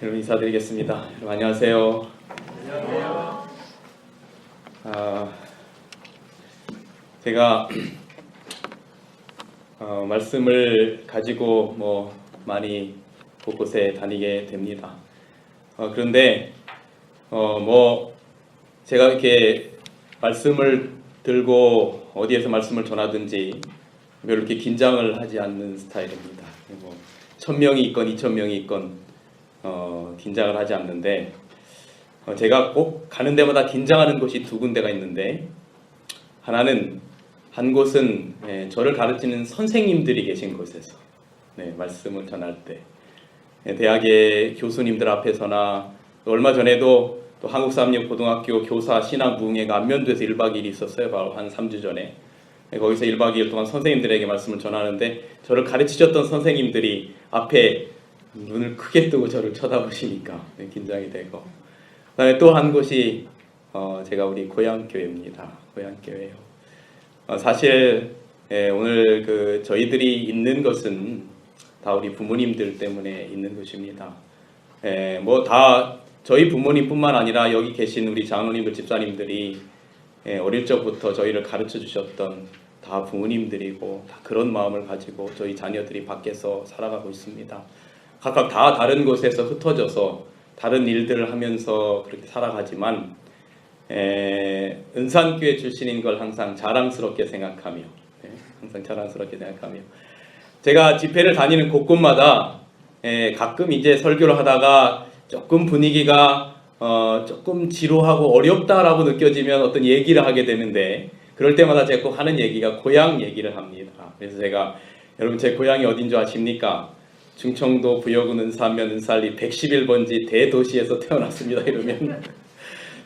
여러분 인사드리겠습니다. 여러분 안녕하세요. 안녕하세요. 제가 말씀을 가지고 많이 곳곳에 다니게 됩니다. 그런데 제가 이렇게 말씀을 들고 어디에서 말씀을 전하든지 별로 이렇게 긴장을 하지 않는 스타일입니다. 1000명이 있건 2000명이 있건 긴장을 하지 않는데 제가 꼭 가는 데마다 긴장하는 곳이 두 군데가 있는데 한 곳은 저를 가르치는 선생님들이 계신 곳에서 말씀을 전할 때 대학의 교수님들 앞에서나 얼마 전에도 또 한국사학고등학교 교사 신앙부흥회가 안면도에서 1박 2일 있었어요. 바로 한 3주 전에. 거기서 1박 2일 동안 선생님들에게 말씀을 전하는데 저를 가르치셨던 선생님들이 앞에 눈을 크게 뜨고 저를 쳐다보시니까 긴장이 되고, 그다음에 또 한 곳이 제가 우리 고향교회입니다. 고향교회요. 사실 오늘 저희들이 있는 것은 다 우리 부모님들 때문에 있는 것입니다. 다 저희 부모님뿐만 아니라 여기 계신 우리 장로님들, 집사님들이 어릴 적부터 저희를 가르쳐 주셨던 다 부모님들이고 다 그런 마음을 가지고 저희 자녀들이 밖에서 살아가고 있습니다. 각각 다 다른 곳에서 흩어져서 다른 일들을 하면서 그렇게 살아가지만 은산교회 출신인 걸 항상 자랑스럽게 생각하며 제가 집회를 다니는 곳곳마다 가끔 이제 설교를 하다가 조금 분위기가 조금 지루하고 어렵다라고 느껴지면 어떤 얘기를 하게 되는데, 그럴 때마다 제가 꼭 하는 얘기가 고향 얘기를 합니다. 그래서 제가 여러분 제 고향이 어딘 줄 아십니까? 충청도 부여군 은사면 은살리 111번지 대도시에서 태어났습니다. 이러면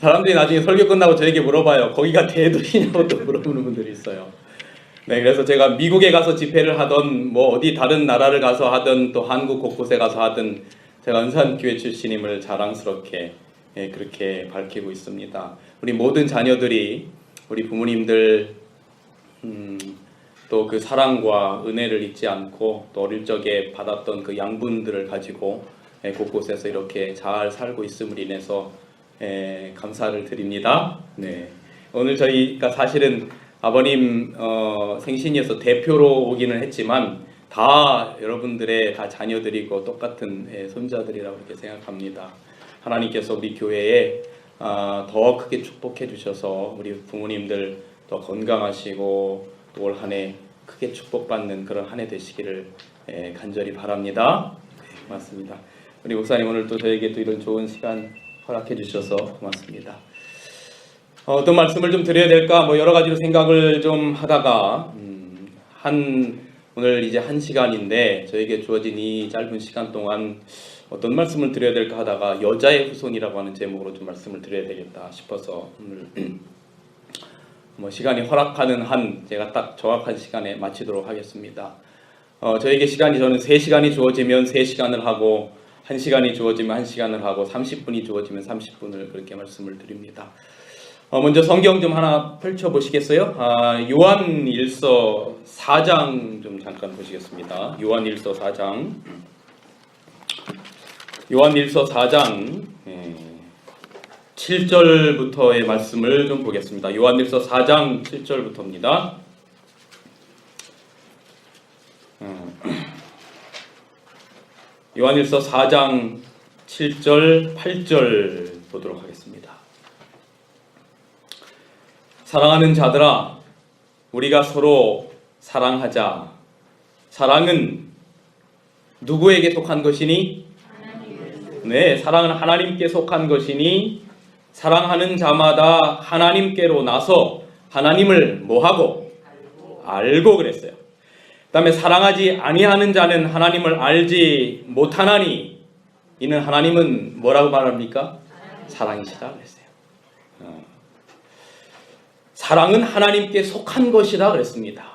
사람들이 나중에 설교 끝나고 저에게 물어봐요. 거기가 대도시냐고 또 물어보는 분들이 있어요. 그래서 제가 미국에 가서 집회를 하던 어디 다른 나라를 가서 하든 또 한국 곳곳에 가서 하든 제가 은산교회 출신임을 자랑스럽게 그렇게 밝히고 있습니다. 우리 모든 자녀들이 우리 부모님들 또 그 사랑과 은혜를 잊지 않고 또 어릴 적에 받았던 그 양분들을 가지고 곳곳에서 이렇게 잘 살고 있음을 인해서 감사를 드립니다. 오늘 저희가 사실은 아버님 생신이어서 대표로 오기는 했지만 다 여러분들의 다 자녀들이고 똑같은 손자들이라고 이렇게 생각합니다. 하나님께서 우리 교회에 더 크게 축복해 주셔서 우리 부모님들 더 건강하시고 또 올 한 해 크게 축복받는 그런 한 해 되시기를 간절히 바랍니다. 고맙습니다. 우리 목사님 오늘 또 저에게 또 이런 좋은 시간 허락해 주셔서 고맙습니다. 어떤 말씀을 좀 드려야 될까 여러 가지로 생각을 좀 하다가 오늘 이제 1시간인데 저에게 주어진 이 짧은 시간 동안 어떤 말씀을 드려야 될까 하다가 여자의 후손이라고 하는 제목으로 좀 말씀을 드려야 되겠다 싶어서 오늘 시간이 허락하는 한 제가 딱 정확한 시간에 마치도록 하겠습니다. 저에게 저는 3시간이 주어지면 3시간을 하고 1시간이 주어지면 1시간을 하고 30분이 주어지면 30분을 그렇게 말씀을 드립니다. 먼저 성경 좀 하나 펼쳐보시겠어요? 요한일서 4장 좀 잠깐 보시겠습니다. 요한일서 4장 7절부터의 말씀을 좀 보겠습니다. 요한일서 4장 7절부터입니다. 요한일서 4장 7절, 8절 보도록 하겠습니다. 사랑하는 자들아, 우리가 서로 사랑하자. 사랑은 누구에게 속한 것이니? 사랑은 하나님께 속한 것이니 사랑하는 자마다 하나님께로 나서 하나님을 뭐하고? 알고 그랬어요. 그 다음에 사랑하지 아니하는 자는 하나님을 알지 못하나니 이는 하나님은 뭐라고 말합니까? 사랑이시다 그랬어요. 사랑은 하나님께 속한 것이다 그랬습니다.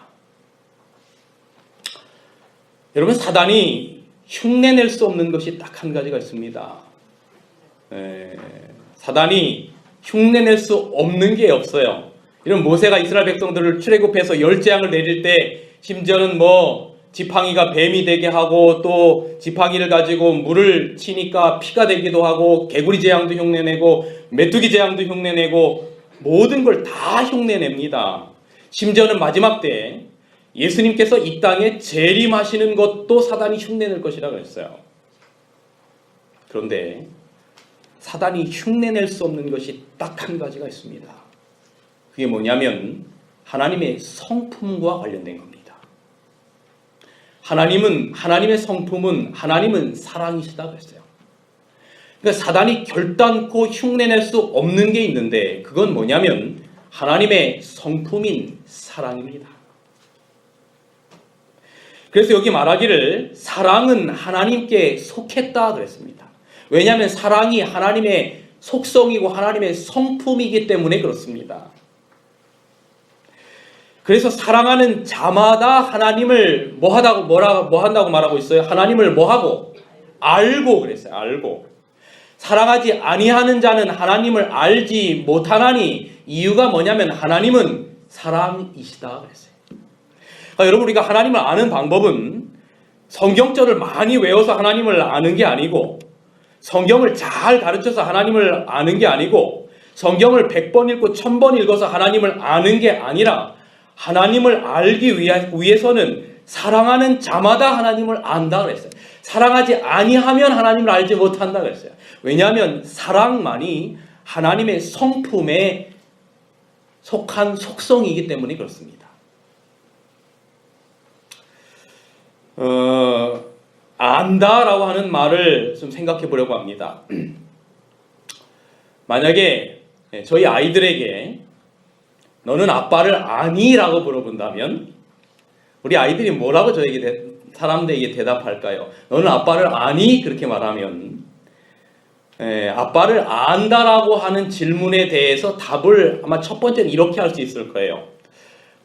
여러분, 사단이 흉내낼 수 없는 것이 딱 한 가지가 있습니다. 사단이 흉내낼 수 없는 게 없어요. 이런 모세가 이스라엘 백성들을 출애굽해서 10재앙을 내릴 때 심지어는 지팡이가 뱀이 되게 하고 또 지팡이를 가지고 물을 치니까 피가 되기도 하고 개구리 재앙도 흉내내고 메뚜기 재앙도 흉내내고 모든 걸 다 흉내냅니다. 심지어는 마지막 때 예수님께서 이 땅에 재림하시는 것도 사단이 흉내낼 것이라고 했어요. 그런데 사단이 흉내낼 수 없는 것이 딱 한 가지가 있습니다. 그게 뭐냐면 하나님의 성품과 관련된 겁니다. 하나님의 성품은 하나님은 사랑이시다고 했어요. 그러니까 사단이 결단코 흉내낼 수 없는 게 있는데 그건 뭐냐면 하나님의 성품인 사랑입니다. 그래서 여기 말하기를 사랑은 하나님께 속했다 그랬습니다. 왜냐하면 사랑이 하나님의 속성이고 하나님의 성품이기 때문에 그렇습니다. 그래서 사랑하는 자마다 하나님을 뭐 한다고 말하고 있어요? 하나님을 뭐 하고? 알고 그랬어요. 알고. 사랑하지 아니하는 자는 하나님을 알지 못하나니 이유가 뭐냐면 하나님은 사랑이시다 그랬어요. 그러니까 여러분 우리가 하나님을 아는 방법은 성경절을 많이 외워서 하나님을 아는 게 아니고 성경을 잘 가르쳐서 하나님을 아는 게 아니고 성경을 100번 읽고 1000번 읽어서 하나님을 아는 게 아니라 하나님을 알기 위해서는 사랑하는 자마다 하나님을 안다 그랬어요. 사랑하지 아니하면 하나님을 알지 못한다 그랬어요. 왜냐하면 사랑만이 하나님의 성품에 속한 속성이기 때문에 그렇습니다. 안다라고 하는 말을 좀 생각해 보려고 합니다. 만약에 저희 아이들에게 너는 아빠를 아니?라고 물어본다면 우리 아이들이 뭐라고 사람들에게 대답할까요? 너는 아빠를 아니? 그렇게 말하면 아빠를 안다라고 하는 질문에 대해서 답을 아마 첫 번째는 이렇게 할 수 있을 거예요.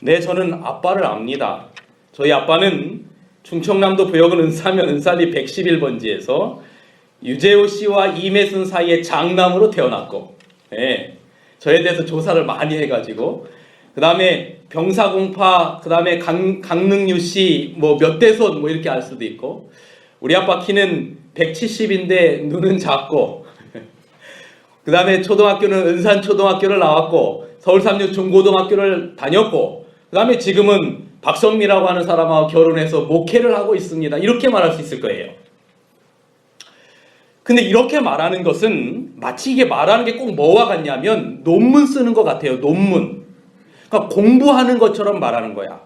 네, 저는 아빠를 압니다. 저희 아빠는 충청남도 부여군 은사면 은사리 111번지에서 유재호 씨와 이매순 사이의 장남으로 태어났고 저에 대해서 조사를 많이 해가지고 그 다음에 병사공파, 그 다음에 강릉유 씨 뭐 몇 대손 뭐 이렇게 알 수도 있고 우리 아빠 키는 170인데 눈은 작고 그 다음에 초등학교는 은산초등학교를 나왔고 서울삼류 중고등학교를 다녔고 그 다음에 지금은 박성미라고 하는 사람하고 결혼해서 목회를 하고 있습니다. 이렇게 말할 수 있을 거예요. 근데 이렇게 말하는 것은 마치 이게 말하는 게 꼭 뭐와 같냐면 논문 쓰는 것 같아요. 논문. 그러니까 공부하는 것처럼 말하는 거야.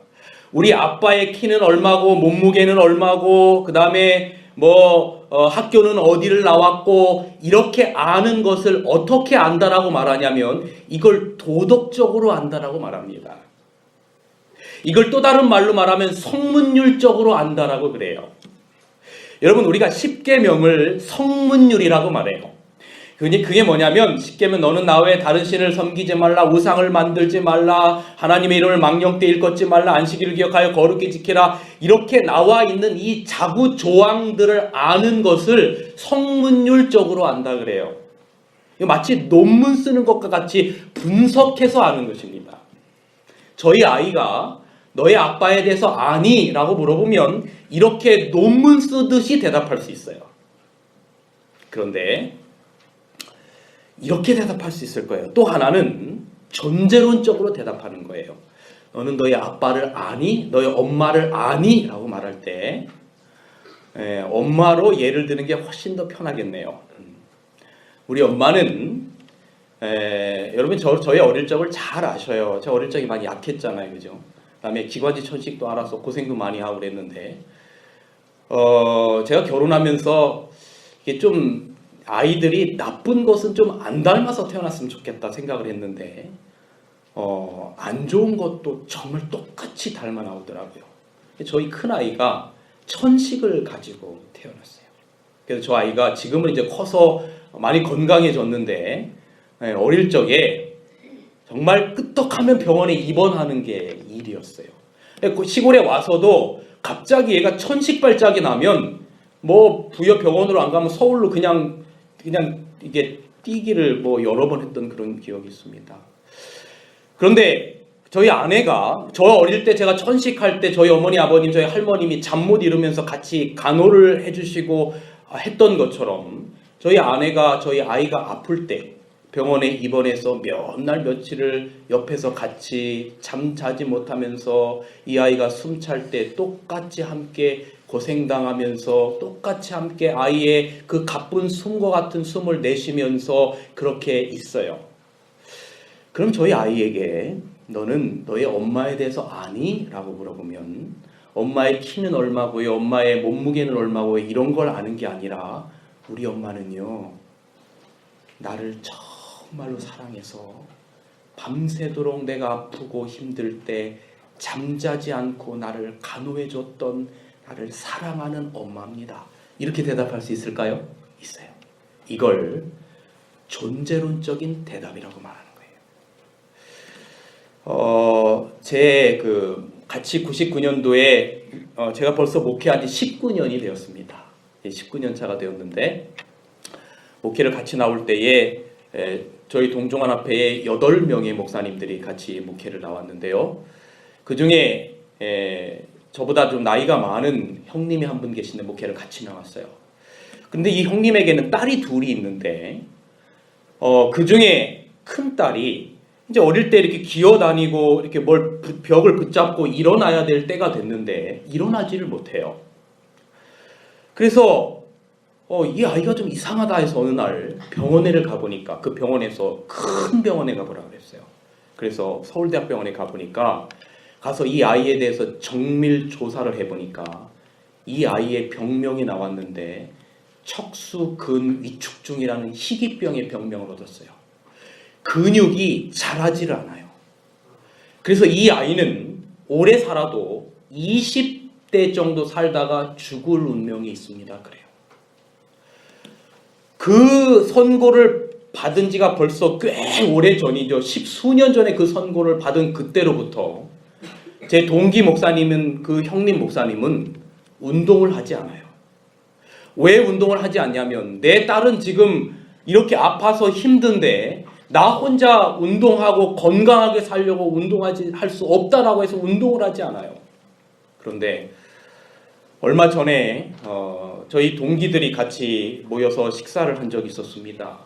우리 아빠의 키는 얼마고 몸무게는 얼마고 그 다음에 학교는 어디를 나왔고 이렇게 아는 것을 어떻게 안다라고 말하냐면 이걸 도덕적으로 안다라고 말합니다. 이걸 또 다른 말로 말하면 성문율적으로 안다라고 그래요. 여러분 우리가 십계명을 성문율이라고 말해요. 그게 뭐냐면 십계명 너는 나 외에 다른 신을 섬기지 말라, 우상을 만들지 말라, 하나님의 이름을 망령되 일컫지 말라, 안식일을 기억하여 거룩히 지키라 이렇게 나와 있는 이 자구 조항들을 아는 것을 성문율적으로 안다 그래요. 마치 논문 쓰는 것과 같이 분석해서 아는 것입니다. 저희 아이가 너의 아빠에 대해서 아니? 라고 물어보면 이렇게 논문 쓰듯이 대답할 수 있어요. 그런데 이렇게 대답할 수 있을 거예요. 또 하나는 존재론적으로 대답하는 거예요. 너는 너의 아빠를 아니? 너의 엄마를 아니? 라고 말할 때 엄마로 예를 드는 게 훨씬 더 편하겠네요. 우리 엄마는 여러분 저희 어릴 적을 잘 아셔요. 제 어릴 적이 많이 약했잖아요. 그죠? 그 다음에 기관지 천식도 알아서 고생도 많이 하고 그랬는데 제가 결혼하면서 이게 좀 아이들이 나쁜 것은 좀 안 닮아서 태어났으면 좋겠다 생각을 했는데 안 좋은 것도 정말 똑같이 닮아 나오더라고요. 저희 큰아이가 천식을 가지고 태어났어요. 그래서 저 아이가 지금은 이제 커서 많이 건강해졌는데 어릴 적에 정말 끄떡하면 병원에 입원하는 게 일이었어요. 시골에 와서도 갑자기 얘가 천식발작이 나면 부여 병원으로 안 가면 서울로 그냥 이게 뛰기를 여러 번 했던 그런 기억이 있습니다. 그런데 저희 아내가 저 어릴 때 제가 천식할 때 저희 어머니 아버님 저희 할머님이 잠 못 이루면서 같이 간호를 해주시고 했던 것처럼 저희 아내가 저희 아이가 아플 때 병원에 입원해서 몇 날 며칠을 옆에서 같이 잠자지 못하면서 이 아이가 숨 찰 때 똑같이 함께 고생당하면서 똑같이 함께 아이의 그 가쁜 숨과 같은 숨을 내쉬면서 그렇게 있어요. 그럼 저희 아이에게 너는 너의 엄마에 대해서 아니? 라고 물어보면 엄마의 키는 얼마고요? 엄마의 몸무게는 얼마고요? 이런 걸 아는 게 아니라 우리 엄마는요, 나를 정말로 사랑해서 밤새도록 내가 아프고 힘들 때 잠자지 않고 나를 간호해줬던 나를 사랑하는 엄마입니다. 이렇게 대답할 수 있을까요? 있어요. 이걸 존재론적인 대답이라고 말하는 거예요. 제 같이 99년도에 제가 벌써 목회한 지 19년이 되었습니다. 19년 차가 되었는데 목회를 같이 나올 때에 저희 동종한합회에 8명의 목사님들이 같이 목회를 나왔는데요. 그 중에 저보다 좀 나이가 많은 형님이 한 분 계시는데 목회를 같이 나왔어요. 근데 이 형님에게는 딸이 둘이 있는데 그 중에 큰 딸이 이제 어릴 때 이렇게 기어다니고 이렇게 벽을 붙잡고 일어나야 될 때가 됐는데 일어나지를 못해요. 그래서 이 아이가 좀 이상하다 해서 어느 날 병원에를 가보니까 그 병원에서 큰 병원에 가보라고 그랬어요. 그래서 서울대학병원에 가보니까 가서 이 아이에 대해서 정밀 조사를 해보니까 이 아이의 병명이 나왔는데 척수근위축증이라는 희귀병의 병명을 얻었어요. 근육이 자라지를 않아요. 그래서 이 아이는 오래 살아도 20대 정도 살다가 죽을 운명이 있습니다. 그래요. 그 선고를 받은 지가 벌써 꽤 오래 전이죠. 10수년 전에 그 선고를 받은 그때로부터 제 동기 목사님은 그 형님 목사님은 운동을 하지 않아요. 왜 운동을 하지 않냐면 내 딸은 지금 이렇게 아파서 힘든데 나 혼자 운동하고 건강하게 살려고 운동하지 할 수 없다라고 해서 운동을 하지 않아요. 그런데 얼마 전에 저희 동기들이 같이 모여서 식사를 한 적이 있었습니다.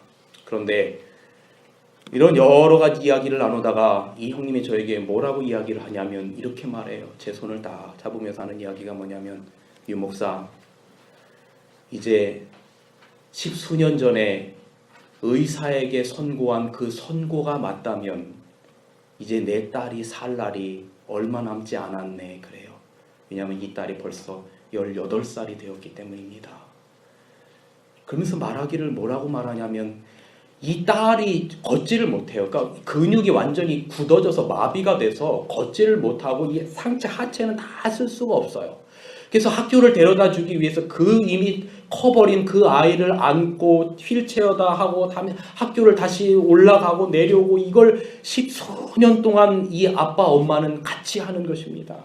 그런데 이런 여러 가지 이야기를 나누다가 이 형님이 저에게 뭐라고 이야기를 하냐면 이렇게 말해요. 제 손을 딱 잡으면서 하는 이야기가 뭐냐면 유 목사, 이제 10수년 전에 의사에게 선고한 그 선고가 맞다면 이제 내 딸이 살 날이 얼마 남지 않았네 그래요. 왜냐하면 이 딸이 벌써 18살이 되었기 때문입니다. 그러면서 말하기를 뭐라고 말하냐면 이 딸이 걷지를 못해요. 그러니까 근육이 완전히 굳어져서 마비가 돼서 걷지를 못하고 이 상체 하체는 다 쓸 수가 없어요. 그래서 학교를 데려다 주기 위해서 그 이미 커버린 그 아이를 안고 휠체어다 하고 학교를 다시 올라가고 내려오고 이걸 10수년 동안 이 아빠 엄마는 같이 하는 것입니다.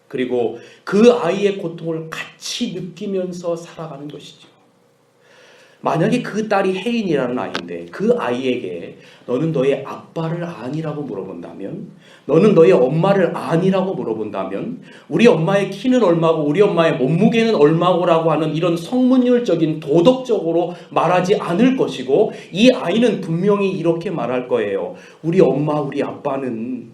그리고 그 아이의 고통을 같이 느끼면서 살아가는 것이죠. 만약에 그 딸이 혜인이라는 아이인데 그 아이에게 너는 너의 아빠를 아니라고 물어본다면, 너는 너의 엄마를 아니라고 물어본다면, 우리 엄마의 키는 얼마고 우리 엄마의 몸무게는 얼마고라고 하는 이런 성문율적인 도덕적으로 말하지 않을 것이고, 이 아이는 분명히 이렇게 말할 거예요. 우리 엄마 우리 아빠는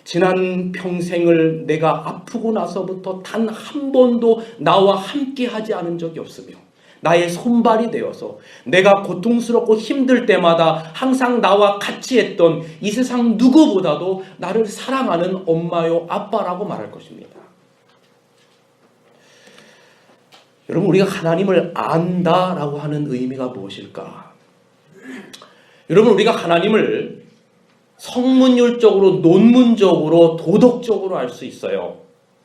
지난 평생을 내가 아프고 나서부터 단 한 번도 나와 함께 하지 않은 적이 없으며 나의 손발이 되어서 내가 고통스럽고 힘들 때마다 항상 나와 같이 했던 이 세상 누구보다도 나를 사랑하는 엄마요 아빠라고 말할 것입니다. 여러분, 우리가 하나님을 안다라고 하는 의미가 무엇일까? 여러분, 우리가 하나님을 성문율적으로, 논문적으로, 도덕적으로 알 수 있어요.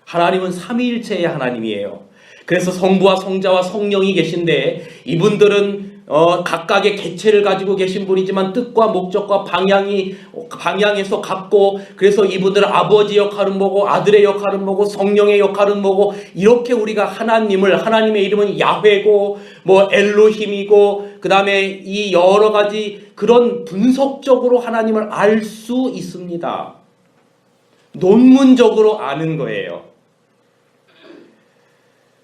하나님은 삼위일체의 하나님이에요. 그래서 성부와 성자와 성령이 계신데 이분들은 각각의 개체를 가지고 계신 분이지만 뜻과 목적과 방향에서 같고, 그래서 이분들은 아버지 역할은 뭐고 아들의 역할은 뭐고 성령의 역할은 뭐고, 이렇게 우리가 하나님의 이름은 야훼고 뭐 엘로힘이고 그 다음에 이 여러 가지 그런 분석적으로 하나님을 알 수 있습니다. 논문적으로 아는 거예요.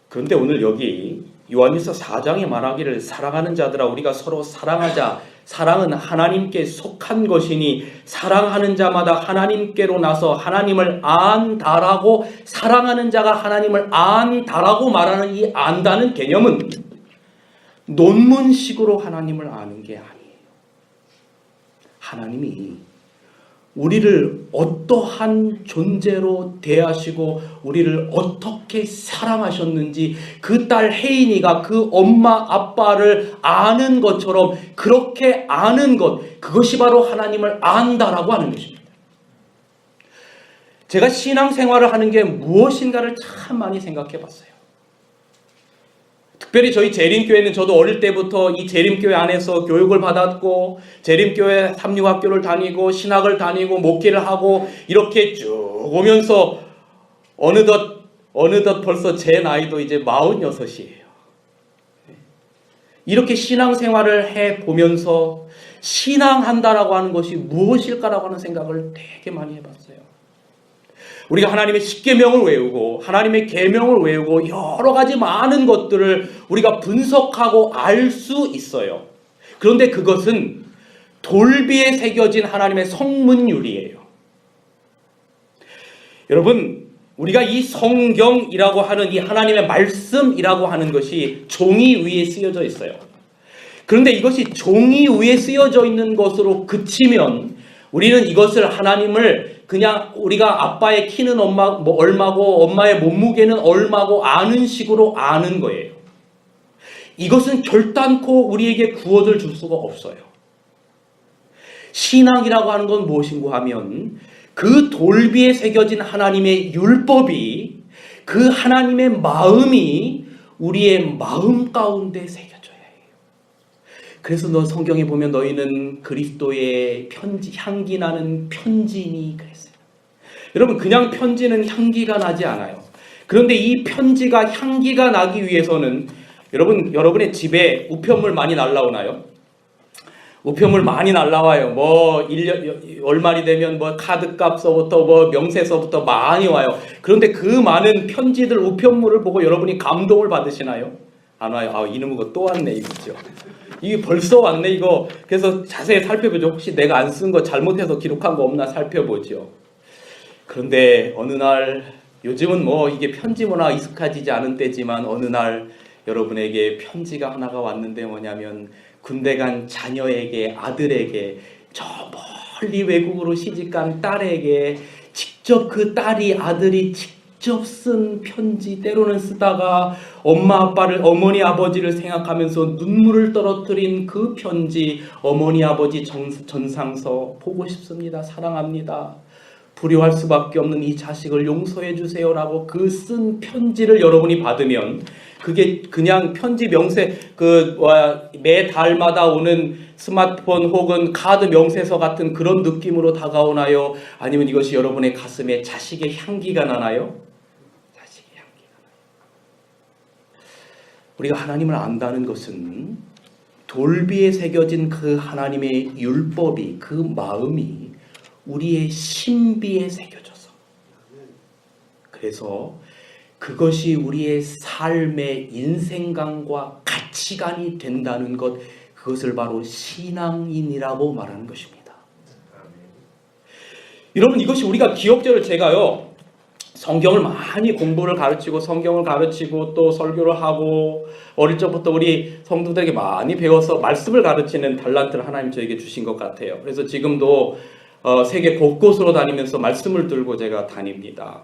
그런데 오늘 여기 요한일서 4장에 말하기를 사랑하는 자들아 우리가 서로 사랑하자. 사랑은 하나님께 속한 것이니 사랑하는 자마다 하나님께로 나서 하나님을 안다라고 사랑하는 자가 하나님을 안다라고 말하는 이 안다는 개념은 논문식으로 하나님을 아는 게 아니에요. 하나님이 우리를 어떠한 존재로 대하시고 우리를 어떻게 사랑하셨는지 그 딸 혜인이가 그 엄마 아빠를 아는 것처럼 그렇게 아는 것, 그것이 바로 하나님을 안다라고 하는 것입니다. 제가 신앙생활을 하는 게 무엇인가를 참 많이 생각해 봤어요. 특별히 저희 재림교회는 저도 어릴 때부터 이 재림교회 안에서 교육을 받았고 재림교회 삼육학교를 다니고 신학을 다니고 목회를 하고 이렇게 쭉 오면서 어느덧 벌써 제 나이도 이제 46이에요. 이렇게 신앙생활을 해보면서 신앙한다라고 하는 것이 무엇일까라고 하는 생각을 되게 많이 해봤어요. 우리가 하나님의 십계명을 외우고 하나님의 계명을 외우고 여러 가지 많은 것들을 우리가 분석하고 알 수 있어요. 그런데 그것은 돌비에 새겨진 하나님의 성문율이에요. 여러분, 우리가 이 성경이라고 하는 이 하나님의 말씀이라고 하는 것이 종이 위에 쓰여져 있어요. 그런데 이것이 종이 위에 쓰여져 있는 것으로 그치면 우리는 이것을 하나님을 그냥 우리가 아빠의 키는 얼마고 엄마의 몸무게는 얼마고 아는 식으로 아는 거예요. 이것은 결단코 우리에게 구원을 줄 수가 없어요. 신앙이라고 하는 건 무엇인가 하면 그 돌비에 새겨진 하나님의 율법이 그 하나님의 마음이 우리의 마음 가운데 새겨져야 해요. 그래서 성경에 보면 너희는 그리스도의 향기 나는 편지니 그랬어요. 여러분, 그냥 편지는 향기가 나지 않아요. 그런데 이 편지가 향기가 나기 위해서는 여러분의 집에 우편물 많이 날라오나요? 우편물 많이 날라와요. 월말이 되면 카드값서부터 명세서부터 많이 와요. 그런데 그 많은 편지들 우편물을 보고 여러분이 감동을 받으시나요? 안 와요. 이놈의 거 또 왔네 이거죠. 이게 벌써 왔네 이거. 그래서 자세히 살펴보죠. 혹시 내가 안 쓴 거 잘못해서 기록한 거 없나 살펴보죠. 그런데 어느 날, 요즘은 이게 편지 문화 익숙해지지 않은 때지만 어느 날 여러분에게 편지가 하나가 왔는데 뭐냐면 군대 간 자녀에게, 아들에게, 저 멀리 외국으로 시집간 딸에게 직접 그 딸이, 아들이 직접 쓴 편지, 때로는 쓰다가 어머니 아버지를 생각하면서 눈물을 떨어뜨린 그 편지, 어머니 아버지 전상서 보고 싶습니다. 사랑합니다. 불효할 수밖에 없는 이 자식을 용서해 주세요라고 그 쓴 편지를 여러분이 받으면 그게 그냥 편지 명세 매달마다 오는 스마트폰 혹은 카드 명세서 같은 그런 느낌으로 다가오나요? 아니면 이것이 여러분의 가슴에 자식의 향기가 나나요? 자식의 향기가 나요. 우리가 하나님을 안다는 것은 돌비에 새겨진 그 하나님의 율법이, 그 마음이 우리의 신비에 새겨져서, 그래서 그것이 우리의 삶의 인생관과 가치관이 된다는 것, 그것을 바로 신앙인이라고 말하는 것입니다. 여러분, 이것이 우리가 기억적으로 제가요 성경을 많이 공부를 가르치고 성경을 가르치고 또 설교를 하고 어릴 적부터 우리 성도들에게 많이 배워서 말씀을 가르치는 달란트를 하나님 저에게 주신 것 같아요. 그래서 지금도 세계 곳곳으로 다니면서 말씀을 들고 제가 다닙니다.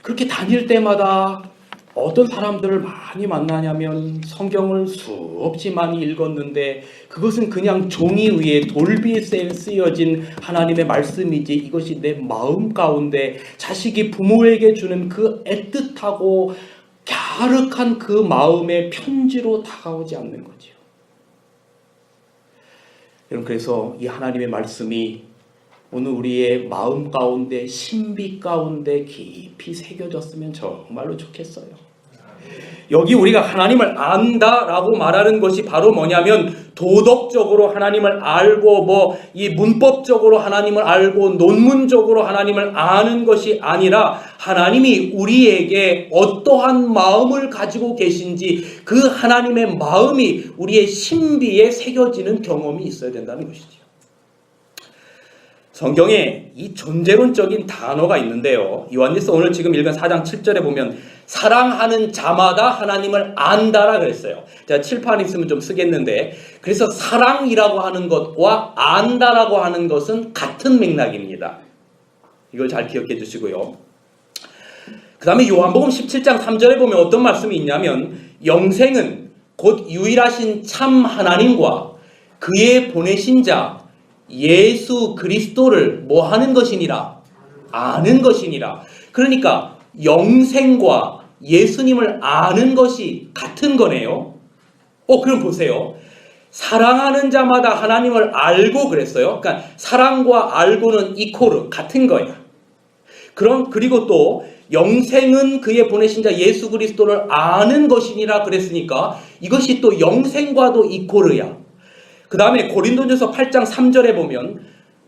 그렇게 다닐 때마다 어떤 사람들을 많이 만나냐면 성경을 수없이 많이 읽었는데 그것은 그냥 종이 위에 돌비에 쓰여진 하나님의 말씀이지 이것이 내 마음 가운데 자식이 부모에게 주는 그 애틋하고 갸륵한 그 마음의 편지로 다가오지 않는 거죠. 여러분, 그래서 이 하나님의 말씀이 오늘 우리의 마음 가운데, 신비 가운데 깊이 새겨졌으면 정말로 좋겠어요. 여기 우리가 하나님을 안다라고 말하는 것이 바로 뭐냐면 도덕적으로 하나님을 알고 이 문법적으로 하나님을 알고 논문적으로 하나님을 아는 것이 아니라 하나님이 우리에게 어떠한 마음을 가지고 계신지 그 하나님의 마음이 우리의 신비에 새겨지는 경험이 있어야 된다는 것이죠. 성경에 이 존재론적인 단어가 있는데요. 요한일서 오늘 지금 읽은 4장 7절에 보면 사랑하는 자마다 하나님을 안다라 그랬어요. 제가 칠판 있으면 좀 쓰겠는데, 그래서 사랑이라고 하는 것과 안다라고 하는 것은 같은 맥락입니다. 이걸 잘 기억해 주시고요. 그 다음에 요한복음 17장 3절에 보면 어떤 말씀이 있냐면 영생은 곧 유일하신 참 하나님과 그의 보내신 자 예수 그리스도를 뭐 하는 것이니라? 아는 것이니라. 그러니까 영생과 예수님을 아는 것이 같은 거네요. 그럼 보세요. 사랑하는 자마다 하나님을 알고 그랬어요. 그러니까 사랑과 알고는 이코르 같은 거야. 그리고 또 영생은 그의 보내신 자 예수 그리스도를 아는 것이니라 그랬으니까 이것이 또 영생과도 이코르야. 그 다음에 고린도전서 8장 3절에 보면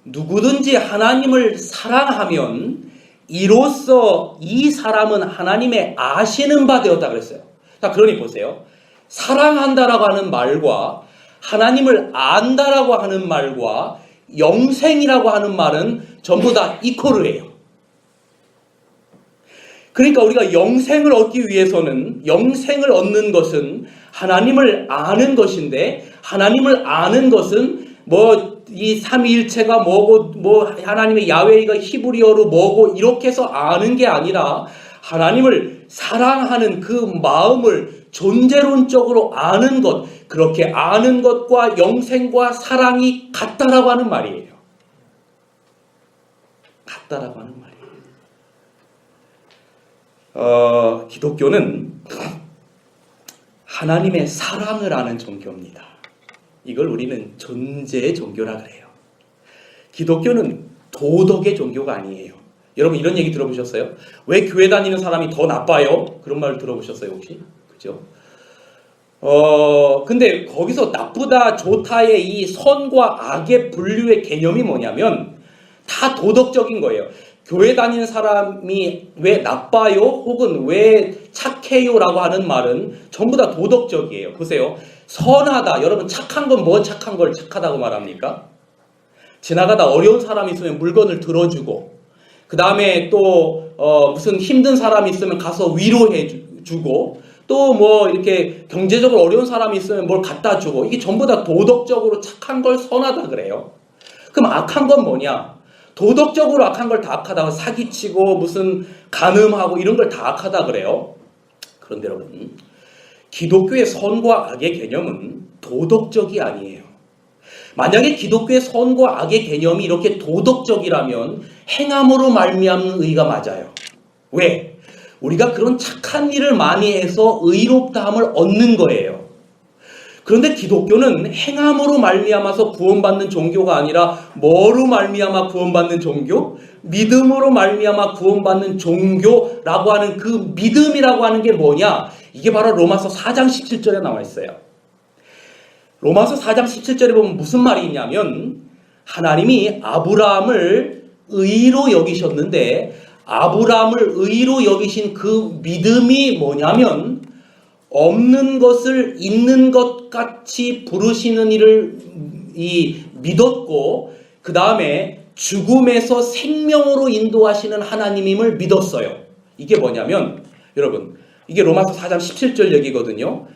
누구든지 하나님을 사랑하면 이로써 이 사람은 하나님의 아시는 바 되었다 그랬어요. 자, 그러니 보세요. 사랑한다라고 하는 말과 하나님을 안다라고 하는 말과 영생이라고 하는 말은 전부 다 이코르예요. 그러니까 우리가 영생을 얻기 위해서는 영생을 얻는 것은 하나님을 아는 것인데 하나님을 아는 것은 이 삼위일체가 뭐고 하나님의 야훼가 히브리어로 뭐고 이렇게 해서 아는 게 아니라 하나님을 사랑하는 그 마음을 존재론적으로 아는 것, 그렇게 아는 것과 영생과 사랑이 같다라고 하는 말이에요. 같다라고 하는 말이에요. 기독교는 하나님의 사랑을 아는 종교입니다. 이걸 우리는 존재의 종교라 그래요. 기독교는 도덕의 종교가 아니에요. 여러분 이런 얘기 들어보셨어요? 왜 교회 다니는 사람이 더 나빠요? 그런 말 들어보셨어요 혹시? 그죠? 근데 거기서 나쁘다 좋다의 이 선과 악의 분류의 개념이 뭐냐면 다 도덕적인 거예요. 교회 다니는 사람이 왜 나빠요? 혹은 왜 착해요? 라고 하는 말은 전부 다 도덕적이에요. 보세요. 선하다. 여러분 착한 건 뭐 착한 걸 착하다고 말합니까? 지나가다 어려운 사람이 있으면 물건을 들어주고 그 다음에 또 무슨 힘든 사람이 있으면 가서 위로해주고 또 이렇게 경제적으로 어려운 사람이 있으면 뭘 갖다 주고 이게 전부 다 도덕적으로 착한 걸 선하다 그래요. 그럼 악한 건 뭐냐? 도덕적으로 악한 걸 다 악하다고 사기치고 무슨 간음하고 이런 걸 다 악하다 그래요. 그런데 여러분 기독교의 선과 악의 개념은 도덕적이 아니에요. 만약에 기독교의 선과 악의 개념이 이렇게 도덕적이라면 행함으로 말미암는 의가 맞아요. 왜? 우리가 그런 착한 일을 많이 해서 의롭다함을 얻는 거예요. 그런데 기독교는 행함으로 말미암아서 구원받는 종교가 아니라 뭐로 말미암아 구원받는 종교? 믿음으로 말미암아 구원받는 종교라고 하는 그 믿음이라고 하는 게 뭐냐? 이게 바로 로마서 4장 17절에 나와 있어요. 로마서 4장 17절에 보면 무슨 말이 있냐면 하나님이 아브라함을 의로 여기셨는데 아브라함을 의로 여기신 그 믿음이 뭐냐면 없는 것을 있는 것 같이 부르시는 이를 믿었고 그 다음에 죽음에서 생명으로 인도하시는 하나님임을 믿었어요. 이게 뭐냐면 여러분 이게 로마서 4장 17절 얘기거든요.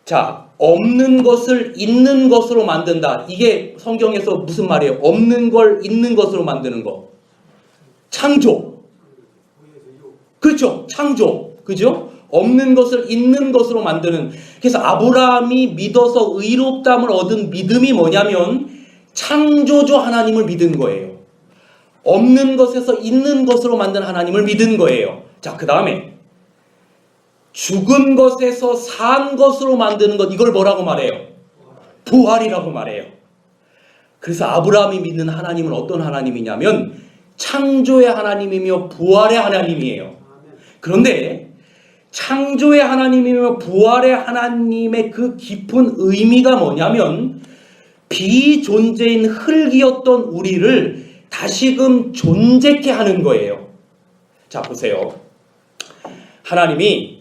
자, 없는 것을 있는 것으로 만든다. 이게 성경에서 무슨 말이에요? 없는 걸 있는 것으로 만드는 거. 창조. 그렇죠. 창조. 그죠? 없는 것을 있는 것으로 만드는. 그래서 아브라함이 믿어서 의롭다함을 얻은 믿음이 뭐냐면 창조주 하나님을 믿은 거예요. 없는 것에서 있는 것으로 만든 하나님을 믿은 거예요. 자, 그 다음에 죽은 것에서 산 것으로 만드는 것, 이걸 뭐라고 말해요? 부활이라고 말해요. 그래서 아브라함이 믿는 하나님은 어떤 하나님이냐면 창조의 하나님이며 부활의 하나님이에요. 그런데 창조의 하나님이며 부활의 하나님의 그 깊은 의미가 뭐냐면 비존재인 흙이었던 우리를 다시금 존재케 하는 거예요. 자, 보세요. 하나님이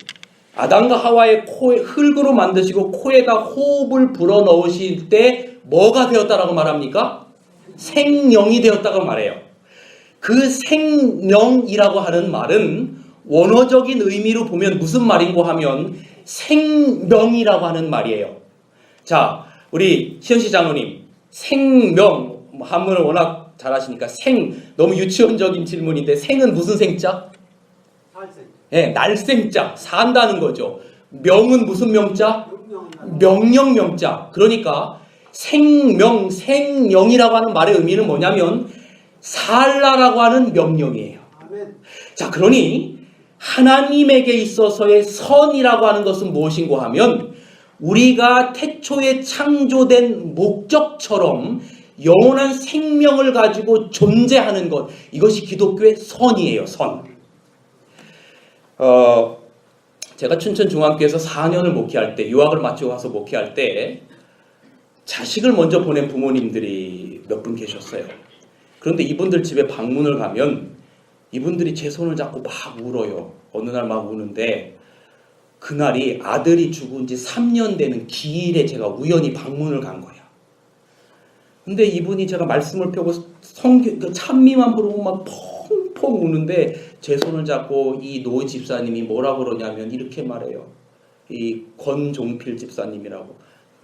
아담과 하와의 코에 흙으로 만드시고 코에다 호흡을 불어넣으실 때 뭐가 되었다라고 말합니까? 생명이 되었다고 말해요. 그 생명이라고 하는 말은 원어적인 의미로 보면 무슨 말인고 하면 생명이라고 하는 말이에요. 자, 우리 시현씨 장로님, 생명, 한문을 워낙 잘하시니까 너무 유치원적인 질문인데 생은 무슨 생자? 네, 날생자, 산다는 거죠. 명은 무슨 명자? 명령 명자. 그러니까 생명이라고 하는 말의 의미는 뭐냐면 살라라고 하는 명령이에요. 자, 그러니 하나님에게 있어서의 선이라고 하는 것은 무엇인고 하면 우리가 태초에 창조된 목적처럼 영원한 생명을 가지고 존재하는 것, 이것이 기독교의 선이에요. 선. 제가 춘천중앙교회에서 4년을 목회할 때, 유학을 마치고 와서 목회할 때 자식을 먼저 보낸 부모님들이 몇 분 계셨어요. 그런데 이분들 집에 방문을 가면 이분들이 제 손을 잡고 막 울어요. 어느 날 막 우는데 그날이 아들이 죽은 지 3년 되는 기일에 제가 우연히 방문을 간 거야. 근데 이분이 제가 말씀을 펴고 찬미만 부르고 막 펑펑 우는데 제 손을 잡고 이 노 집사님이 뭐라고 그러냐면 이렇게 말해요. 이 권종필 집사님이라고,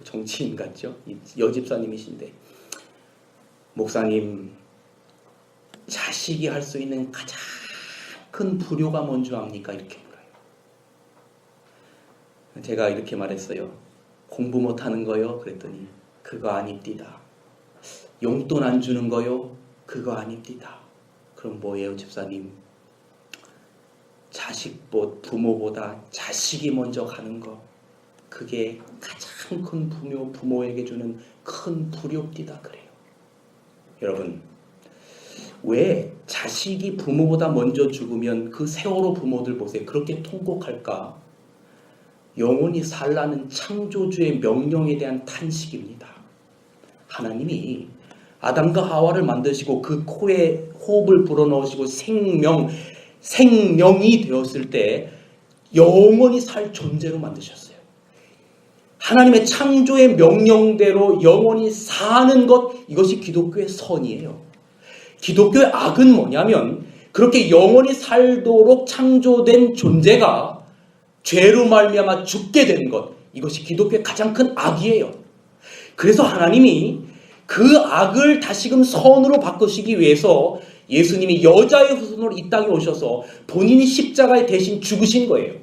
정치인 같죠? 여 집사님이신데, 목사님, 자식이 할 수 있는 가장 큰 불효가 뭔지 압니까? 이렇게 물어요. 제가 이렇게 말했어요. 공부 못하는 거요? 그랬더니 그거 아닙디다. 용돈 안 주는 거요? 그거 아닙디다. 그럼 뭐예요, 집사님? 부모보다 자식이 먼저 가는 거, 그게 가장 큰 부모에게 주는 큰 불효입니다. 그래요. 여러분, 왜 자식이 부모보다 먼저 죽으면 그 세월호 부모들 보세요. 그렇게 통곡할까? 영원히 살라는 창조주의 명령에 대한 탄식입니다. 하나님이 아담과 하와를 만드시고 그 코에 호흡을 불어넣으시고 생명이 되었을 때 영원히 살 존재로 만드셨어요. 하나님의 창조의 명령대로 영원히 사는 것, 이것이 기독교의 선이에요. 기독교의 악은 뭐냐면 그렇게 영원히 살도록 창조된 존재가 죄로 말미암아 죽게 된 것, 이것이 기독교의 가장 큰 악이에요. 그래서 하나님이 그 악을 다시금 선으로 바꾸시기 위해서 예수님이 여자의 후손으로 이 땅에 오셔서 본인이 십자가에 대신 죽으신 거예요.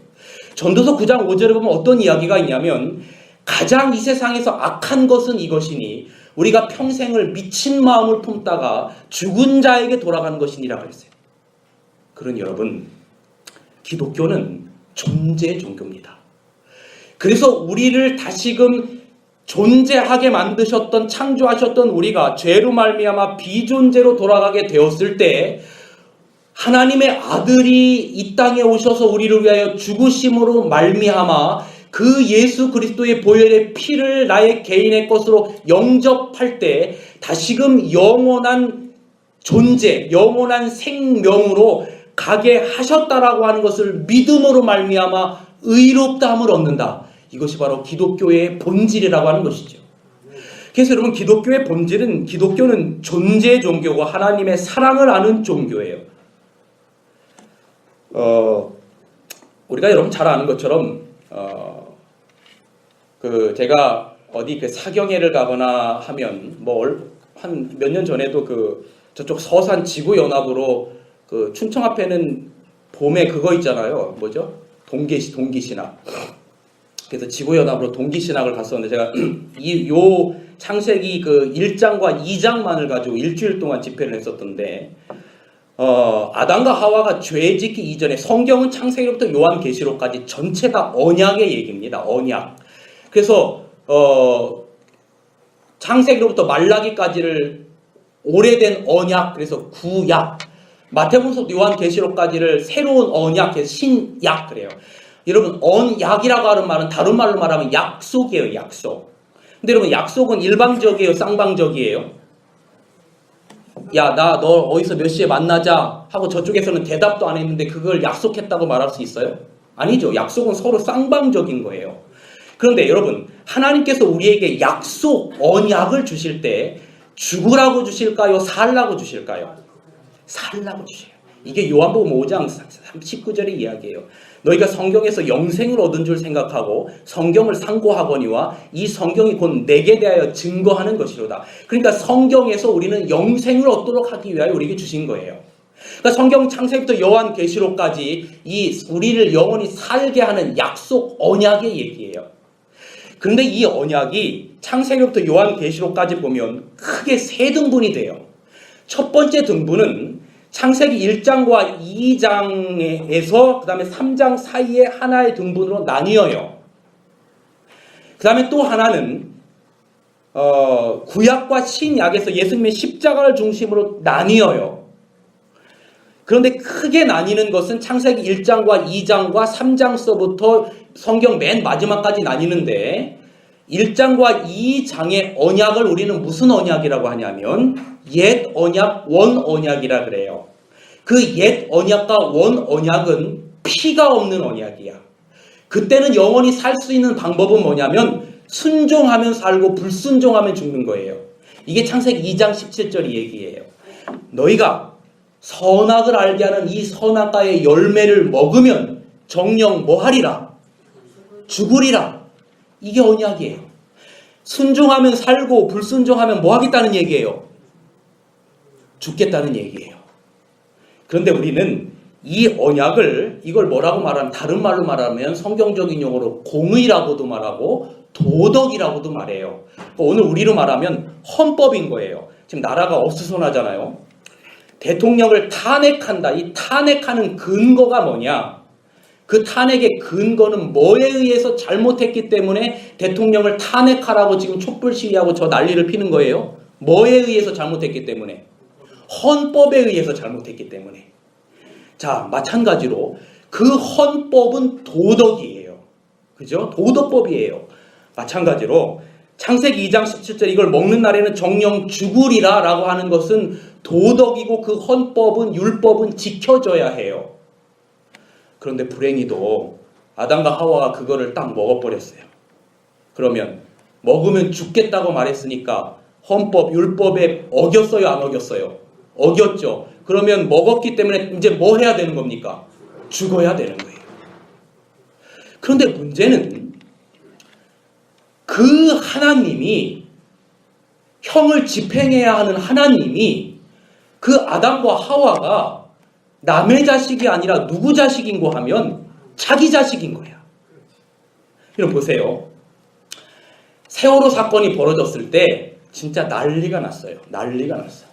전도서 9장 5절에 보면 어떤 이야기가 있냐면 가장 이 세상에서 악한 것은 이것이니 우리가 평생을 미친 마음을 품다가 죽은 자에게 돌아가는 것이니라 그랬어요. 그러니 여러분, 기독교는 존재의 종교입니다. 그래서 우리를 다시금 존재하게 만드셨던, 창조하셨던 우리가 죄로 말미암아 비존재로 돌아가게 되었을 때 하나님의 아들이 이 땅에 오셔서 우리를 위하여 죽으심으로 말미암아 그 예수 그리스도의 보혈의 피를 나의 개인의 것으로 영접할 때 다시금 영원한 존재, 영원한 생명으로 가게 하셨다라고 하는 것을 믿음으로 말미암아 의롭다함을 얻는다. 이것이 바로 기독교의 본질이라고 하는 것이죠. 그래서 여러분, 기독교의 본질은, 기독교는 존재의 종교고 하나님의 사랑을 아는 종교예요. 우리가 여러분 잘 아는 것처럼 제가 어디 사경회를 가거나 하면 한 몇 년 전에도 저쪽 서산 지구연합으로 춘청 앞에는 봄에 그거 있잖아요. 뭐죠? 동기신학. 그래서 지구연합으로 동기신학을 갔었는데 제가 요 창세기 1장과 2장만을 가지고 일주일 동안 집회를 했었던데, 아담과 하와가 죄 짓기 이전에, 성경은 창세기부터 요한계시록까지 전체가 언약의 얘기입니다. 언약. 그래서 창세기로부터 말라기까지를 오래된 언약, 그래서 구약, 마태복음서 요한계시록까지를 새로운 언약, 신약 그래요. 여러분 언약이라고 하는 말은 다른 말로 말하면 약속이에요. 약속. 근데 여러분 약속은 일방적이에요? 쌍방적이에요? 야, 나 너 어디서 몇 시에 만나자 하고 저쪽에서는 대답도 안 했는데 그걸 약속했다고 말할 수 있어요? 아니죠. 약속은 서로 쌍방적인 거예요. 그런데 여러분 하나님께서 우리에게 약속, 언약을 주실 때 죽으라고 주실까요? 살라고 주실까요? 살라고 주세요. 이게 요한복음 5장 19절의 이야기예요. 너희가 성경에서 영생을 얻은 줄 생각하고 성경을 상고하거니와 이 성경이 곧 내게 대하여 증거하는 것이로다. 그러니까 성경에서 우리는 영생을 얻도록 하기 위하여 우리에게 주신 거예요. 그러니까 성경 창세기부터 요한계시록까지 이 우리를 영원히 살게 하는 약속 언약의 얘기예요. 그런데 이 언약이 창세기부터 요한계시록까지 보면 크게 세 등분이 돼요. 첫 번째 등분은 창세기 1장과 2장에서 그 다음에 3장 사이에 하나의 등분으로 나뉘어요. 그 다음에 또 하나는 구약과 신약에서 예수님의 십자가를 중심으로 나뉘어요. 그런데 크게 나뉘는 것은 창세기 1장과 2장과 3장서부터 성경 맨 마지막까지 나뉘는데 1장과 2장의 언약을 우리는 무슨 언약이라고 하냐면 옛 언약, 원 언약이라 그래요. 그 옛 언약과 원 언약은 피가 없는 언약이야. 그때는 영원히 살 수 있는 방법은 뭐냐면 순종하면 살고 불순종하면 죽는 거예요. 이게 창세기 2장 17절 얘기예요. 너희가 선악을 알게 하는 이 선악과의 열매를 먹으면 정녕 뭐하리라? 죽으리라. 이게 언약이에요. 순종하면 살고 불순종하면 뭐 하겠다는 얘기예요? 죽겠다는 얘기예요. 그런데 우리는 이 언약을 이걸 뭐라고 말하면 다른 말로 말하면 성경적인 용어로 공의라고도 말하고 도덕이라고도 말해요. 오늘 우리로 말하면 헌법인 거예요. 지금 나라가 어수선하잖아요. 대통령을 탄핵한다. 이 탄핵하는 근거가 뭐냐? 그 탄핵의 근거는 뭐에 의해서 잘못했기 때문에 대통령을 탄핵하라고 지금 촛불 시위하고 저 난리를 피는 거예요? 뭐에 의해서 잘못했기 때문에? 헌법에 의해서 잘못했기 때문에. 자, 마찬가지로 그 헌법은 도덕이에요. 그죠? 도덕법이에요. 마찬가지로 창세기 2장 17절 이걸 먹는 날에는 정녕 죽으리라 라고 하는 것은 도덕이고 그 헌법은 율법은 지켜져야 해요. 그런데 불행히도 아담과 하와가 그거를 딱 먹어버렸어요. 그러면 먹으면 죽겠다고 말했으니까 헌법, 율법에 어겼어요? 안 어겼어요? 어겼죠. 그러면 먹었기 때문에 이제 뭐 해야 되는 겁니까? 죽어야 되는 거예요. 그런데 문제는 그 하나님이 형을 집행해야 하는 하나님이 그 아담과 하와가 남의 자식이 아니라 누구 자식인고 하면 자기 자식인 거야. 여러분 보세요. 세월호 사건이 벌어졌을 때 진짜 난리가 났어요. 난리가 났어요.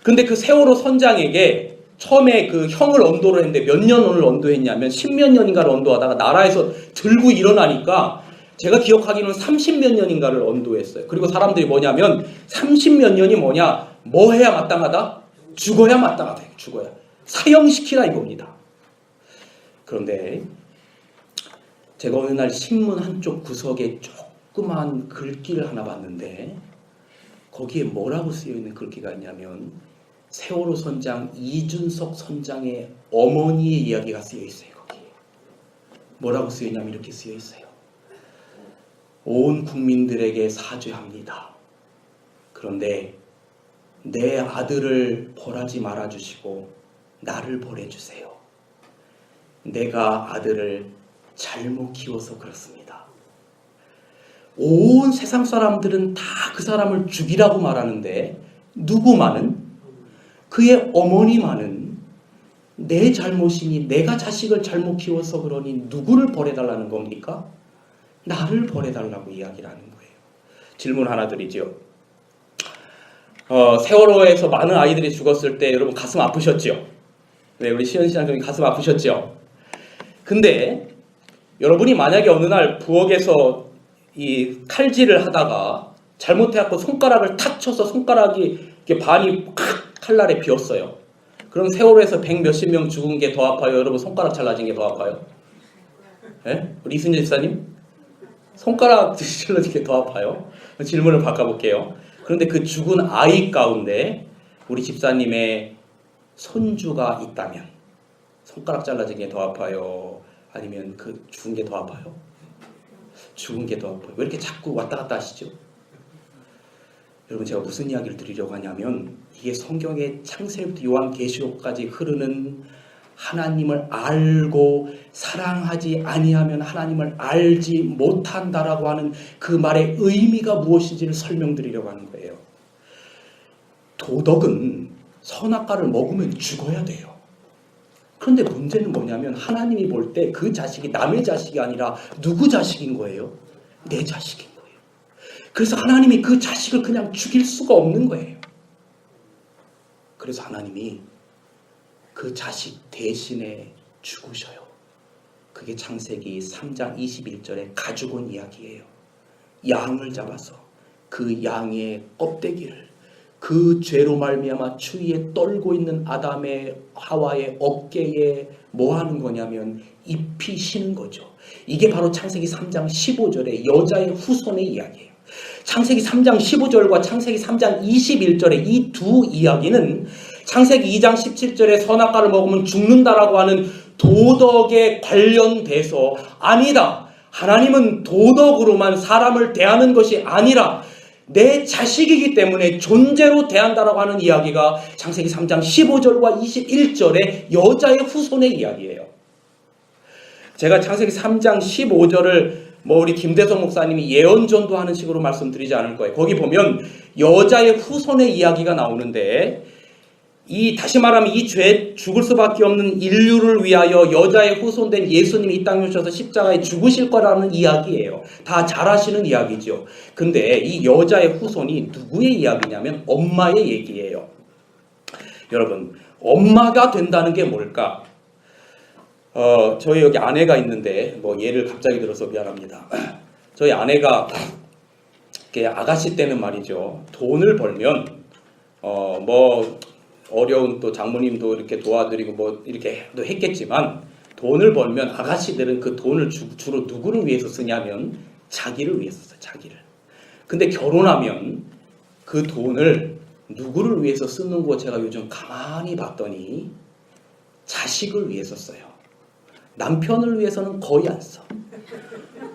근데 그 세월호 선장에게 처음에 그 형을 언도를 했는데 몇 년을 언도했냐면 10몇 년인가를 언도하다가 나라에서 들고 일어나니까 제가 기억하기로는 30몇 년인가를 언도했어요. 그리고 사람들이 뭐냐면 30몇 년이 뭐냐? 뭐 해야 마땅하다? 죽어야 마땅하다. 죽어야. 사형시키라 이겁니다. 그런데 제가 어느 날 신문 한쪽 구석에 조그만 글귀를 하나 봤는데 거기에 뭐라고 쓰여있는 글귀가 있냐면 세월호 선장 이준석 선장의 어머니의 이야기가 쓰여있어요. 거기에. 뭐라고 쓰여있냐면 이렇게 쓰여있어요. 온 국민들에게 사죄합니다. 그런데 내 아들을 벌하지 말아주시고 나를 벌해주세요. 내가 아들을 잘못 키워서 그렇습니다. 온 세상 사람들은 다 그 사람을 죽이라고 말하는데 누구만은? 그의 어머니만은 내 잘못이니 내가 자식을 잘못 키워서 그러니 누구를 벌해달라는 겁니까? 나를 벌해달라고 이야기를 하는 거예요. 질문 하나 드리죠. 세월호에서 많은 아이들이 죽었을 때 여러분 가슴 아프셨죠? 네, 우리 시현 시장님이 가슴 아프셨죠? 근데 여러분이 만약에 어느 날 부엌에서 이 칼질을 하다가 잘못해갖고 손가락을 탁 쳐서 손가락이 이렇게 반이 팍 칼날에 비었어요. 그럼 세월호에서 100 몇십 명 죽은 게 더 아파요? 여러분 손가락 잘라진 게 더 아파요? 예? 우리 이순재 집사님? 손가락 찔러지게 더 아파요? 질문을 바꿔볼게요. 그런데 그 죽은 아이 가운데 우리 집사님의 손주가 있다면 손가락 잘라진 게 더 아파요? 아니면 그 죽은 게 더 아파요? 죽은 게 더 아파요. 왜 이렇게 자꾸 왔다 갔다 하시죠? 여러분, 제가 무슨 이야기를 드리려고 하냐면 이게 성경의 창세부터 요한계시록까지 흐르는 하나님을 알고 사랑하지 아니하면 하나님을 알지 못한다라고 하는 그 말의 의미가 무엇인지를 설명드리려고 하는 거예요. 도덕은 선악과를 먹으면 죽어야 돼요. 그런데 문제는 뭐냐면 하나님이 볼 때 그 자식이 남의 자식이 아니라 누구 자식인 거예요? 내 자식인 거예요. 그래서 하나님이 그 자식을 그냥 죽일 수가 없는 거예요. 그래서 하나님이 그 자식 대신에 죽으셔요. 그게 창세기 3장 21절에 가지고 온 이야기예요. 양을 잡아서 그 양의 껍데기를 그 죄로 말미암아 추위에 떨고 있는 아담의 하와의 어깨에 뭐 하는 거냐면 입히시는 거죠. 이게 바로 창세기 3장 15절의 여자의 후손의 이야기예요. 창세기 3장 15절과 창세기 3장 21절의 이 두 이야기는 창세기 2장 17절에 선악과를 먹으면 죽는다라고 하는 도덕에 관련돼서 아니다. 하나님은 도덕으로만 사람을 대하는 것이 아니라 내 자식이기 때문에 존재로 대한다라고 하는 이야기가 창세기 3장 15절과 21절의 여자의 후손의 이야기예요. 제가 창세기 3장 15절을 우리 김대성 목사님이 예언전도하는 식으로 말씀드리지 않을 거예요. 거기 보면 여자의 후손의 이야기가 나오는데 다시 말하면 이 죄 죽을 수밖에 없는 인류를 위하여 여자의 후손된 예수님이 이 땅에 오셔서 십자가에 죽으실 거라는 이야기예요. 다 잘 아시는 이야기죠. 근데 이 여자의 후손이 누구의 이야기냐면 엄마의 얘기예요. 여러분, 엄마가 된다는 게 뭘까? 저희 여기 아내가 있는데 예를 갑자기 들어서 미안합니다. 저희 아내가 아가씨 때는 말이죠. 돈을 벌면 어려운 또 장모님도 이렇게 도와드리고 이렇게 했겠지만 돈을 벌면 아가씨들은 그 돈을 주로 누구를 위해서 쓰냐면 자기를 위해서 써요. 자기를. 근데 결혼하면 그 돈을 누구를 위해서 쓰는 거 제가 요즘 가만히 봤더니 자식을 위해서 써요. 남편을 위해서는 거의 안 써.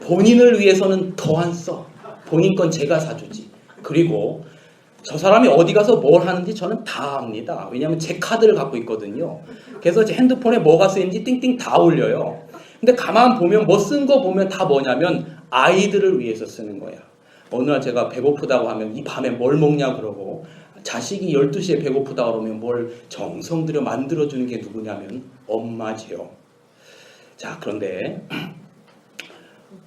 본인을 위해서는 더 안 써. 본인 건 제가 사주지. 그리고 저 사람이 어디 가서 뭘 하는지 저는 다 압니다. 왜냐하면 제 카드를 갖고 있거든요. 그래서 제 핸드폰에 뭐가 쓰인지 띵띵 다 올려요. 근데 가만 보면 쓴 거 보면 다 뭐냐면 아이들을 위해서 쓰는 거야. 어느 날 제가 배고프다고 하면 이 밤에 뭘 먹냐 그러고 자식이 12시에 배고프다 그러면 뭘 정성 들여 만들어주는 게 누구냐면 엄마지요. 자, 그런데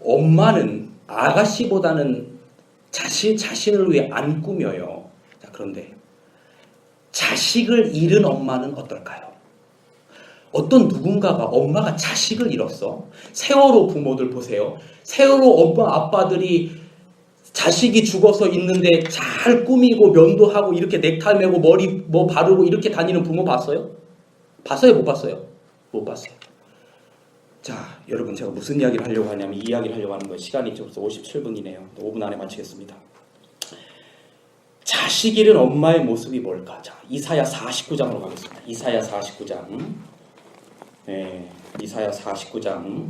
엄마는 아가씨보다는 자신을 위해 안 꾸며요. 자, 그런데 자식을 잃은 엄마는 어떨까요? 어떤 누군가가 엄마가 자식을 잃었어. 세월호 부모들 보세요. 세월호 엄마 아빠들이 자식이 죽어서 있는데 잘 꾸미고 면도하고 이렇게 넥타이 메고 머리 바르고 이렇게 다니는 부모 봤어요? 봤어요? 못 봤어요? 못 봤어요. 자, 여러분, 제가 무슨 이야기를 하려고 하냐면 이 이야기를 하려고 하는 거예요. 시간이 벌써 57분이네요. 5분 안에 마치겠습니다. 자식 잃은 엄마의 모습이 뭘까? 자, 이사야 49장으로 가겠습니다. 이사야 49장. 네, 이사야 49장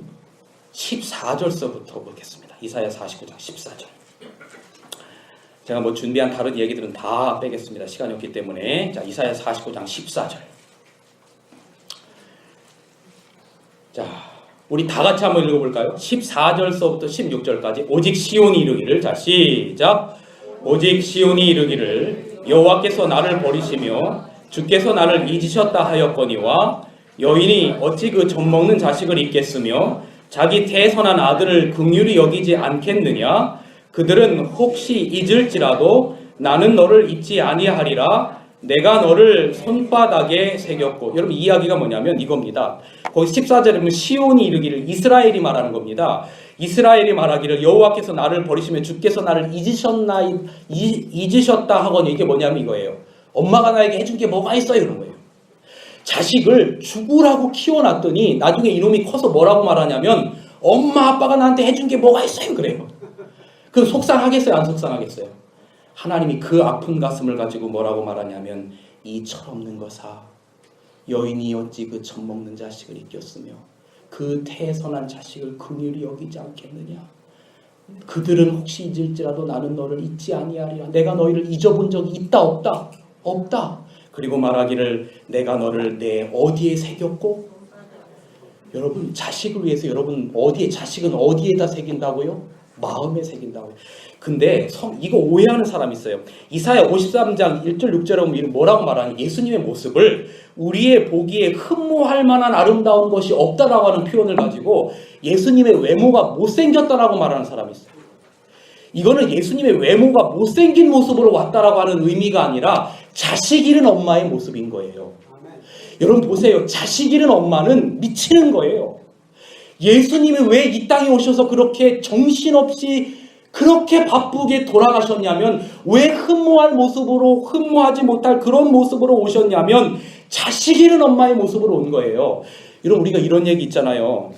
14절서부터 보겠습니다. 이사야 49장 14절. 제가 준비한 다른 얘기들은 다 빼겠습니다. 시간이 없기 때문에. 자, 이사야 49장 14절. 자, 우리 다 같이 한번 읽어볼까요? 14절서부터 16절까지. 오직 시온이 이르기를. 자, 시작. 오직 시온이 이르기를 여호와께서 나를 버리시며 주께서 나를 잊으셨다 하였거니와 여인이 어찌 그 젖먹는 자식을 잊겠으며 자기 태선한 아들을 긍휼히 여기지 않겠느냐. 그들은 혹시 잊을지라도 나는 너를 잊지 아니하리라. 내가 너를 손바닥에 새겼고. 여러분, 이 이야기가 뭐냐면 이겁니다. 거기 14절에 보면 시온이 이르기를, 이스라엘이 말하는 겁니다. 이스라엘이 말하기를 여호와께서 나를 버리시면 주께서 나를 잊으셨다 하거니. 이게 뭐냐면 이거예요. 엄마가 나에게 해준 게 뭐가 있어요? 이런 거예요. 자식을 죽으라고 키워놨더니 나중에 이놈이 커서 뭐라고 말하냐면 엄마 아빠가 나한테 해준 게 뭐가 있어요? 그래요. 그럼 속상하겠어요? 안 속상하겠어요? 하나님이 그 아픈 가슴을 가지고 뭐라고 말하냐면 이 철없는 것아 여인이 어찌 그 젖먹는 자식을 잊겼으며 그 태선한 자식을 긍휼히 여기지 않겠느냐. 그들은 혹시 잊을지라도 나는 너를 잊지 아니하리라. 내가 너희를 잊어본 적이 있다 없다? 없다. 그리고 말하기를 내가 너를 내 어디에 새겼고. 여러분 자식을 위해서 여러분 자식은 어디에다 새긴다고요? 마음에 새긴다고요. 근데 이거 오해하는 사람이 있어요. 이사야 53장 1절 6절에 보면 뭐라고 말하는 예수님의 모습을 우리의 보기에 흠모할 만한 아름다운 것이 없다라고 하는 표현을 가지고 예수님의 외모가 못생겼다라고 말하는 사람이 있어요. 이거는 예수님의 외모가 못생긴 모습으로 왔다라고 하는 의미가 아니라 자식 잃은 엄마의 모습인 거예요. 여러분 보세요. 자식 잃은 엄마는 미치는 거예요. 예수님이 왜 이 땅에 오셔서 그렇게 정신없이 그렇게 바쁘게 돌아가셨냐면 왜 흠모하지 못할 그런 모습으로 오셨냐면 자식 잃은 엄마의 모습으로 온 거예요. 여러분 우리가 이런 얘기 있잖아요.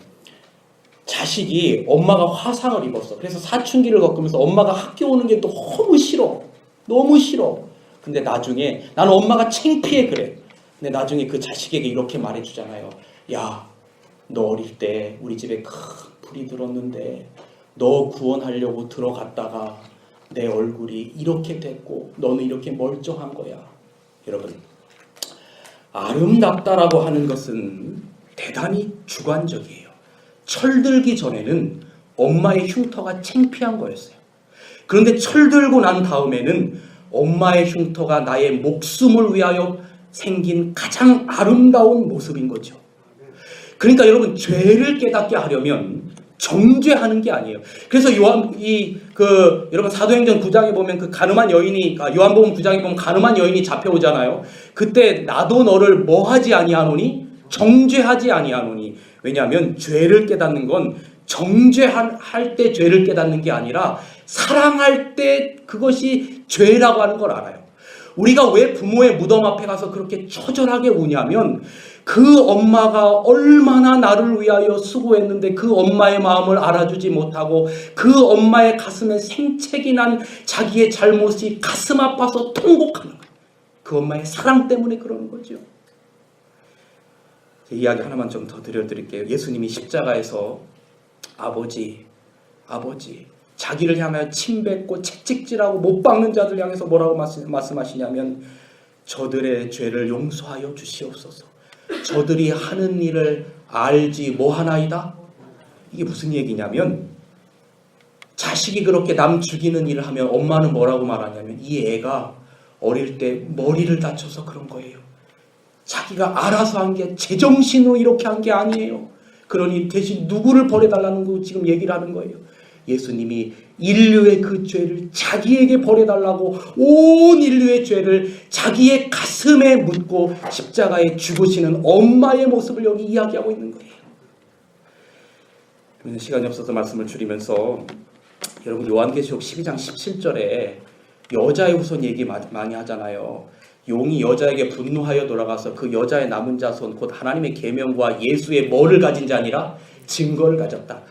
자식이 엄마가 화상을 입었어. 그래서 사춘기를 겪으면서 엄마가 학교 오는 게 너무 싫어. 너무 싫어. 근데 나중에 나는 엄마가 창피해 그래. 근데 나중에 그 자식에게 이렇게 말해주잖아요. 야, 너 어릴 때 우리 집에 큰 불이 들었는데 너 구원하려고 들어갔다가 내 얼굴이 이렇게 됐고 너는 이렇게 멀쩡한 거야. 여러분 아름답다라고 하는 것은 대단히 주관적이에요. 철들기 전에는 엄마의 흉터가 창피한 거였어요. 그런데 철들고 난 다음에는 엄마의 흉터가 나의 목숨을 위하여 생긴 가장 아름다운 모습인 거죠. 그러니까 여러분 죄를 깨닫게 하려면 정죄하는 게 아니에요. 그래서 여러분 사도행전 9장에 보면 그 가늠한 여인이 요한복음 9장에 보면 가늠한 여인이 잡혀오잖아요. 그때 나도 너를 뭐 하지 아니하노니? 정죄하지 아니하노니. 왜냐하면 죄를 깨닫는 건 정죄할 때 죄를 깨닫는 게 아니라 사랑할 때 그것이 죄라고 하는 걸 알아요. 우리가 왜 부모의 무덤 앞에 가서 그렇게 처절하게 우냐면 그 엄마가 얼마나 나를 위하여 수고했는데 그 엄마의 마음을 알아주지 못하고 그 엄마의 가슴에 생채기 난 자기의 잘못이 가슴 아파서 통곡하는 거예요. 그 엄마의 사랑 때문에 그러는 거죠. 이야기 하나만 좀 더 드려드릴게요. 예수님이 십자가에서 아버지 자기를 향하여 침뱉고 채찍질하고 못 박는 자들 향해서 뭐라고 말씀하시냐면 저들의 죄를 용서하여 주시옵소서. 저들이 하는 일을 알지 뭐하나이다? 이게 무슨 얘기냐면 자식이 그렇게 남 죽이는 일을 하면 엄마는 뭐라고 말하냐면 이 애가 어릴 때 머리를 다쳐서 그런 거예요. 자기가 알아서 한 게 제정신으로 이렇게 한 게 아니에요. 그러니 대신 누구를 벌해달라는 거 지금 얘기를 하는 거예요. 예수님이 인류의 그 죄를 자기에게 벌해달라고 온 인류의 죄를 자기의 가슴에 묻고 십자가에 죽으시는 엄마의 모습을 여기 이야기하고 있는 거예요. 시간이 없어서 말씀을 줄이면서 여러분 요한계시록 12장 17절에 여자의 후손 얘기 많이 하잖아요. 용이 여자에게 분노하여 돌아가서 그 여자의 남은 자손 곧 하나님의 계명과 예수의 뭐를 가진 자니라? 증거를 가졌다.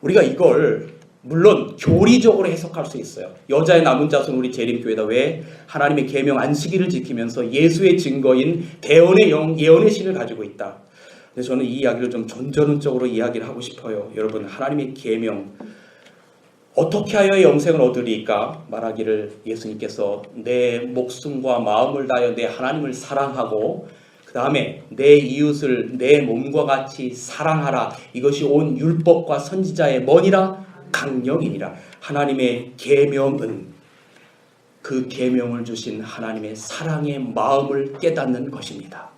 우리가 이걸 물론 교리적으로 해석할 수 있어요. 여자의 남은 자손 우리 재림교회다. 왜? 하나님의 계명 안식일을 지키면서 예수의 증거인 대언의 영, 예언의 신을 가지고 있다. 근데 저는 이 이야기를 좀 전전적으로 이야기를 하고 싶어요. 여러분 하나님의 계명 어떻게 하여 영생을 얻으리까? 말하기를 예수님께서 내 목숨과 마음을 다하여 내 하나님을 사랑하고 그 다음에 내 이웃을 내 몸과 같이 사랑하라. 이것이 온 율법과 선지자의 뭐니라? 강령이니라. 하나님의 계명은 그 계명을 주신 하나님의 사랑의 마음을 깨닫는 것입니다.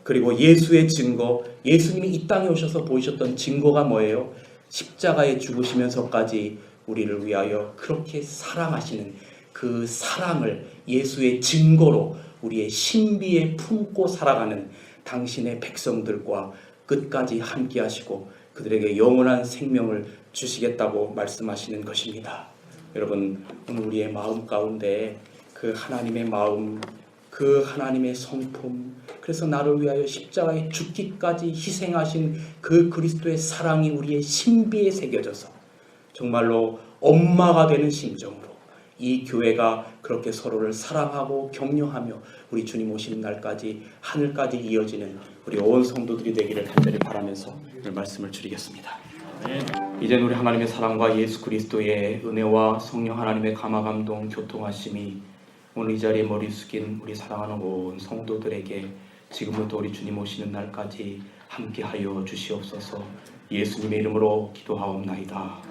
그리고 예수의 증거, 예수님이 이 땅에 오셔서 보이셨던 증거가 뭐예요? 십자가에 죽으시면서까지 우리를 위하여 그렇게 사랑하시는 그 사랑을 예수의 증거로 우리의 신비에 품고 살아가는 당신의 백성들과 끝까지 함께 하시고 그들에게 영원한 생명을 주시겠다고 말씀하시는 것입니다. 여러분 오늘 우리의 마음 가운데 그 하나님의 마음, 그 하나님의 성품, 그래서 나를 위하여 십자가에 죽기까지 희생하신 그 그리스도의 사랑이 우리의 신비에 새겨져서 정말로 엄마가 되는 심정으로 이 교회가 그렇게 서로를 사랑하고 격려하며 우리 주님 오시는 날까지 하늘까지 이어지는 우리 온 성도들이 되기를 간절히 바라면서 오늘 말씀을 줄이겠습니다. 이제 우리 하나님의 사랑과 예수 그리스도의 은혜와 성령 하나님의 감화감동 교통하심이 오늘 이 자리에 머리 숙인 우리 사랑하는 온 성도들에게 지금부터 우리 주님 오시는 날까지 함께하여 주시옵소서. 예수님의 이름으로 기도하옵나이다.